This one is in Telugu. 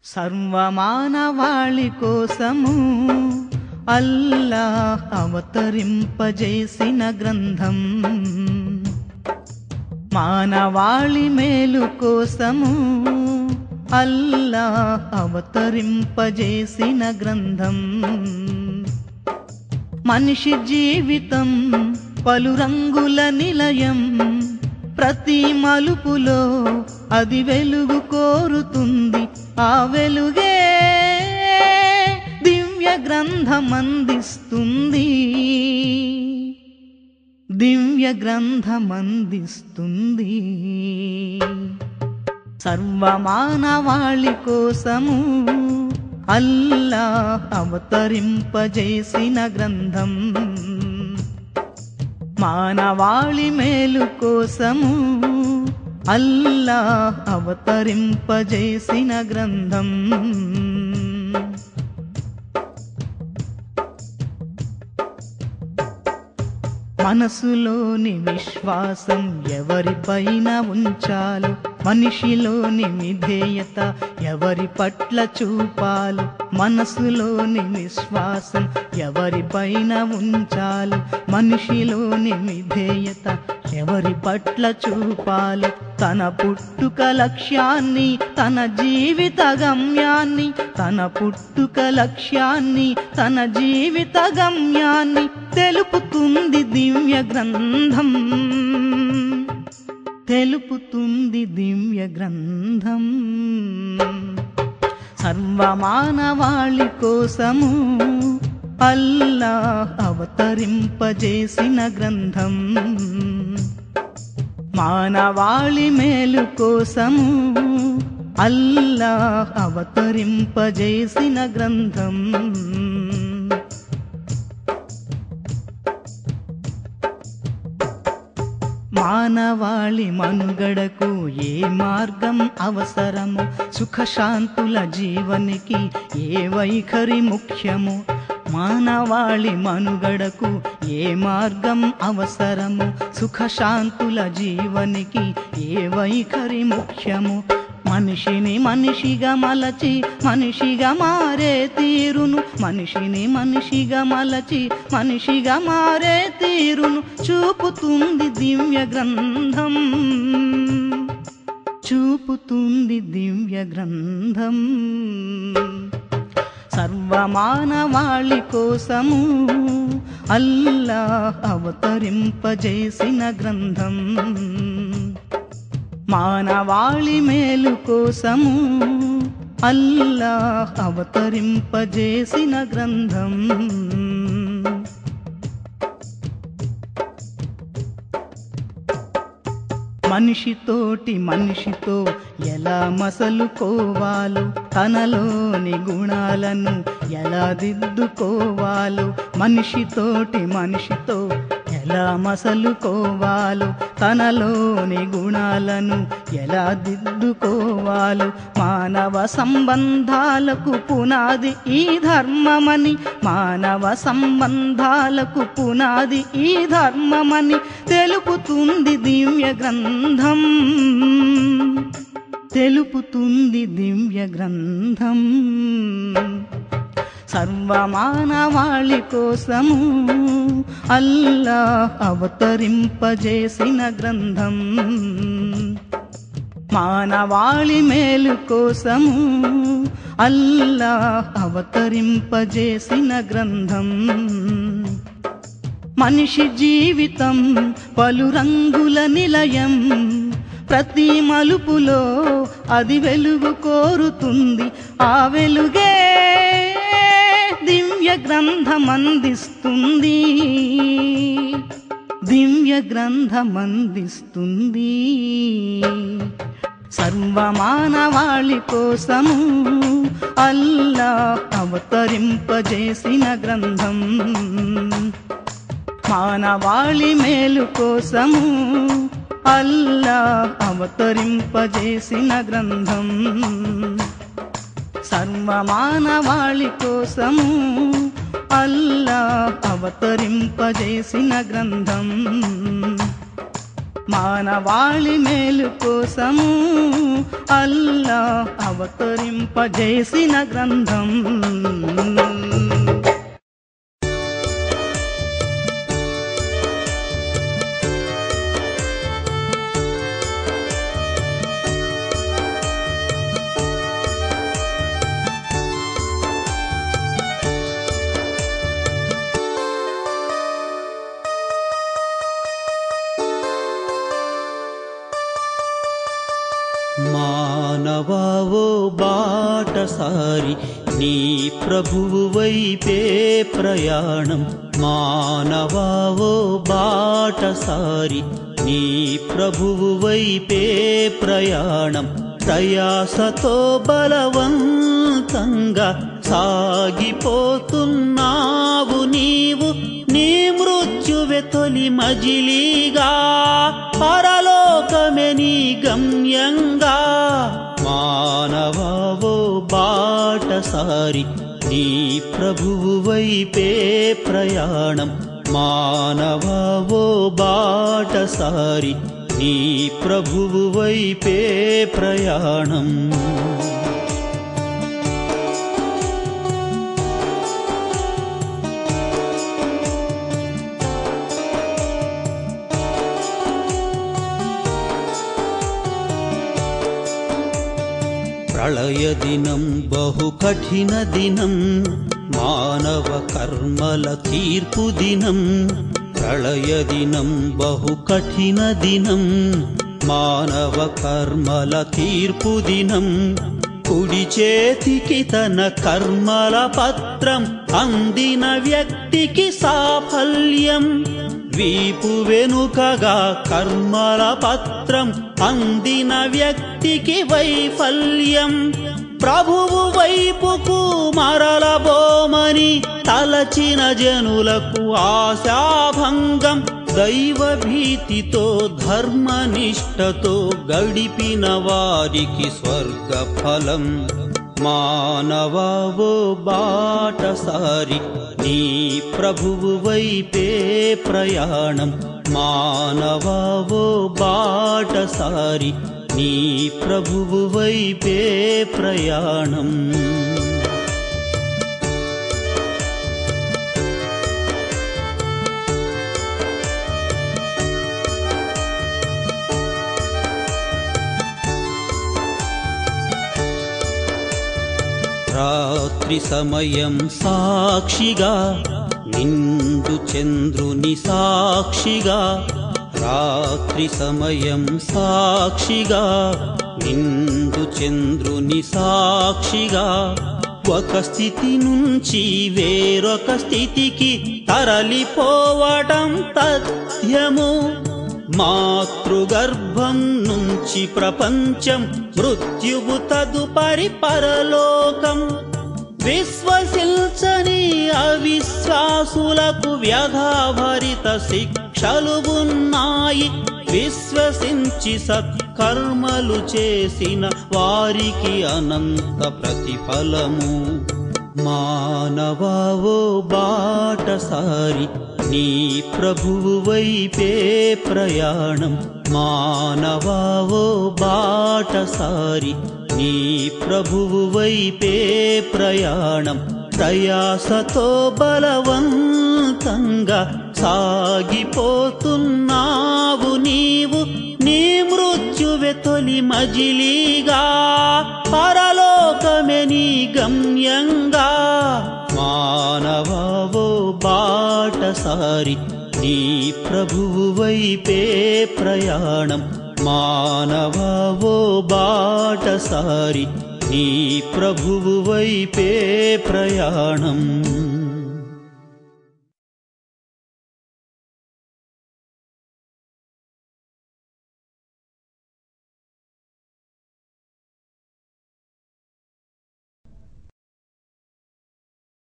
సర్వమానవాళి కోసము అల్లాహ్ అవతరింపజేసిన గ్రంథం, మానవాళి మేలు కోసము అల్లాహ్ అవతరింపజేసిన గ్రంథం. మనిషి జీవితం పలు రంగుల నిలయం, ప్రతి మలుపులో అది వెలుగు కోరుతుంది. ఆ వెలుగే దివ్య గ్రంథమందిస్తుంది, దివ్య గ్రంథమందిస్తుంది. సర్వమానవాళి కోసము అల్లాహ్ అవతరింపజేసిన గ్రంథం, మానవాళి మేలు కోసము అల్లాహ్ అవతరింపజేసిన గ్రంథం. మనసులోని విశ్వాసం ఎవరిపైన ఉంచాలో, మనిషిలోని విధేయత ఎవరి పట్ల చూపాలో. మనసులోని విశ్వాసం ఎవరిపైన ఉంచాలో, మనిషిలోని విధేయత ఎవరి పట్ల చూపాలో. తన పుట్టుక లక్ష్యాన్ని, తన జీవిత గమ్యాన్ని, తన పుట్టుక లక్ష్యాన్ని, తన జీవిత గమ్యాన్ని తెలుపుతుంది దివ్య గ్రంథం, తెలుపుతుంది దివ్య గ్రంథం. సర్వమానవాళి కోసము అల్లాహ్ అవతరింపజేసిన గ్రంథం, మానవాళి మేలు కోసము అల్లాహ్ అవతరింపజేసిన గ్రంథం. మానవాళి మనుగడకు ఏ మార్గం అవసరము, సుఖశాంతుల జీవనికి ఏ వైఖరి ముఖ్యము. మానవాళి మనుగడకు ఏ మార్గం అవసరము, సుఖశాంతుల జీవనికి ఏ వైఖరి ముఖ్యము. మనిషిని మనిషిగా మలచి మనిషిగా మారే తీరును, మనిషిని మనిషిగా మలచి మనిషిగా మారే తీరును చూపుతుంది దివ్య గ్రంథం, చూపుతుంది దివ్య గ్రంథం. సర్వమానవాళి కోసము అల్లాహ్ అవతరింపజేసిన గ్రంథం, మానవాళి మేలు కోసము అల్లాహ్ అవతరింపజేసిన గ్రంథం. మనిషితోటి మనిషితో ఎలా మసలుకోవాలో, తనలోని గుణాలను ఎలా దిద్దుకోవాలో. మనిషితోటి మనిషితో ఎలా మసలుకోవాలో, తనలోని గుణాలను ఎలా దిద్దుకోవాలో. మానవ సంబంధాలకు పునాది ఈ ధర్మమని, మానవ సంబంధాలకు పునాది ఈ ధర్మమని తెలుపుతుంది దివ్య గ్రంథం, తెలుపుతుంది దివ్య గ్రంథం. సర్వమానవాళి కోసము అల్లాహ్ అవతరింపజేసిన గ్రంథం, మానవాళి మేలు కోసము అల్లాహ్ అవతరింపజేసిన గ్రంథం. మనిషి జీవితం పలు రంగుల నిలయం, ప్రతి మలుపులో అది వెలుగు కోరుతుంది. ఆ వెలుగే దివ్య గ్రంథమందిస్తుంది, దివ్య గ్రంథమందిస్తుంది. సర్వమానవాళి కోసము అల్లాహ్ అవతరింపజేసిన గ్రంథం, మానవాళి మేలు కోసము అల్లాహ్ అవతరింపజేసిన గ్రంథం. సర్వమానవాళి కోసము అల్లాహ్ అవతరింపజేసిన గ్రంథం, మానవాళి మేలు కోసము అల్లా అవతరింపజేసిన గ్రంథం. మానవావో బాటసారి నీ ప్రభువు వైపే ప్రయాణం. మానవావో బాటసారి నీ ప్రభువు వైపే ప్రయాణం. ప్రయాసతో బలవంతంగా సాగిపోతున్నావు నీవు. నీ మృత్యువే తొలి మజిలీగా, పరలోకమే నీ గమ్యంగా. మానవావో బాటసారి నీ ప్రభువు వైపే ప్రయాణం. మానవావో బాటసారి నీ ప్రభువు వైపే ప్రయాణం. ప్రళయ దినం బహు కఠిన దినం, మానవ కర్మల తీర్పు దినం. ప్రళయ దినం బహు కఠిన దినం, మానవ కర్మల తీర్పు దినం. కుడి చేతికి తన కర్మల పత్రం అందిన వ్యక్తికి సాఫల్యం. వీపు వెనుకగా కర్మల పత్రం అందిన వ్యక్తికి వైఫల్యం. ప్రభువు వైపుకు మరలబోమని తలచిన జనులకు ఆశాభంగం. దైవ భీతితో ధర్మనిష్టతో గడిపిన వారికి స్వర్గ ఫలం. మానవావో బాటసారి నీ ప్రభువు వైపే ప్రయాణం. మానవావో బాటసారి నీ ప్రభువు వైపే ప్రయాణం. రాత్రి సమయం సాక్షిగా, నిండు చంద్రుని సాక్షిగా. రాత్రి సమయం సాక్షిగా, నిండు చంద్రుని సాక్షిగా. ఒక స్థితి నుంచి వేరొక స్థితికి తరలిపోవడం తథ్యము. మాతృగర్భం నుంచి ప్రపంచం, మృత్యువు తదుపరి పరలోకం. విశ్వసించని అవిశ్వాసులకు వ్యధాభరిత శిక్షలు ఉన్నాయి. విశ్వసించి సత్కర్మలు చేసిన వారికి అనంత ప్రతిఫలము. మానవావో బాటసారి నీ ప్రభువు వైపే ప్రయాణం. మానవావో బాటసారి నీ ప్రభువు వైపే ప్రయాణం. ప్రయాసతో బలవంతంగా సాగిపోతున్నావు నీవు. నీ మృత్యువే తొలి మజిలీగా, పరలోకమే నీ గమ్యంగా. మానవావో బాటసారి నీ ప్రభువు వైపే ప్రయాణం. మానవావో బాటసారి నీ ప్రభువు వైపే ప్రయాణం.